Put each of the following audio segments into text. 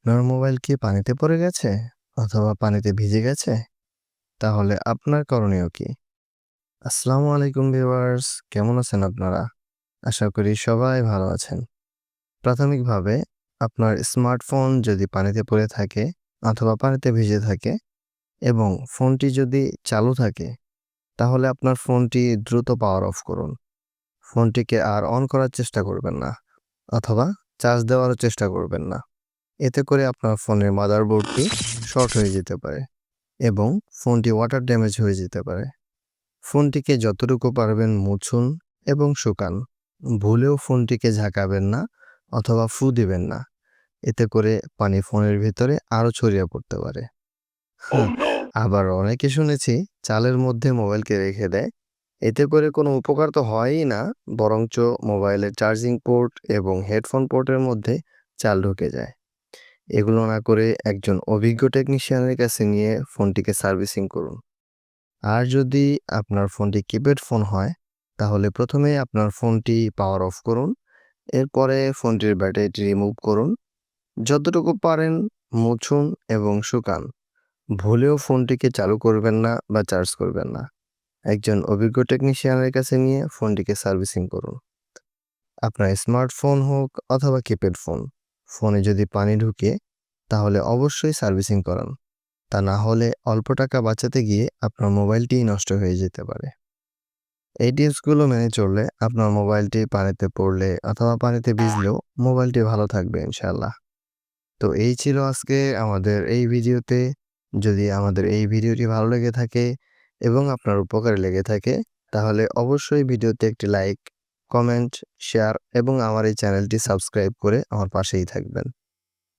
আপনার মোবাইল কি পানিতে পড়ে গেছে? অথবা পানিতে ভিজে গেছে? তাহলে আপনার করণীয় কি? আসসালামু আলাইকুম ভিউয়ার্স, কেমন আছেন আপনারা? আশা করি সবাই ভালো আছেন। প্রাথমিকভাবে আপনার স্মার্টফোন যদি পানিতে পড়ে থাকে অথবা পানিতে ভিজে থাকে এবং ফোনটি যদি চালু থাকে, তাহলে আপনার ফোনটি দ্রুত পাওয়ার অফ করুন। ফোনটিকে আর অন করার চেষ্টা করবেন না অথবা চার্জ দেওয়ারও চেষ্টা করবেন না। এতে করে আপনার ফোনের মাদারবোর্ডটি শর্ট হয়ে যেতে পারে এবং ফোনটি ওয়াটার ড্যামেজ হয়ে যেতে পারে। ফোনটিকে যতটুকু পারবেন মুছুন এবং শুকান। ভুলেও ফোনটিকে ঝাঁকাবেন না অথবা ফু দিবেন না। এতে করে পানি ফোনের ভিতরে আরও ছড়িয়ে পড়তে পারে। Oh হ্যাঁ, no! আবার অনেকে শুনেছি চালের মধ্যে মোবাইলকে রেখে দেয়। এতে করে কোনো উপকার তো হয়ই না, বরঞ্চ মোবাইলের চার্জিং পোর্ট এবং হেডফোন পোর্টের মধ্যে চাল ঢুকে যায়। এগুলো না করে একজন অভিজ্ঞ টেকনিশিয়ানের কাছে নিয়ে ফোনটিকে সার্ভিসিং করুন। আর যদি আপনার ফোনটি কিপ্যাড ফোন হয়, তাহলে প্রথমেই আপনার ফোনটি পাওয়ার অফ করুন। এরপরে ফোনটির ব্যাটারিটি রিমুভ করুন। যতটুকু পারেন মুছুন এবং শুকান। ভুলেও ফোনটিকে চালু করবেন না বা চার্জ করবেন না। একজন অভিজ্ঞ টেকনিশিয়ানের কাছে নিয়ে ফোনটিকে সার্ভিসিং করুন। আপনার স্মার্টফোন হোক অথবা কিপ্যাড ফোন, ফোনে যদি পানি ঢুকে তাহলে অবশ্যই সার্ভিসিং করান। তা না হলে অল্প টাকা বাঁচাতে গিয়ে আপনার মোবাইলটিই নষ্ট হয়ে যেতে পারে। এই টিপসগুলো মেনে চললে আপনার মোবাইলটি পানিতে পড়লে অথবা পানিতে ভিজলেও মোবাইলটি ভালো থাকবে ইনশাআল্লাহ। তো এই ছিল আজকে আমাদের এই ভিডিওতে। যদি আমাদের এই ভিডিওটি ভালো লেগে থাকে এবং আপনার উপকারে লেগে থাকে, তাহলে অবশ্যই ভিডিওতে একটি লাইক, কমেন্ট, শেয়ার এবং আমার এই চ্যানেলটি সাবস্ক্রাইব করে আমার পাশেই থাকবেন।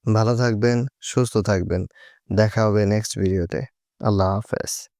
ভালো থাকবেন, সুস্থ থাকবেন। দেখা হবে নেক্সট ভিডিওতে। আল্লাহ হাফেজ।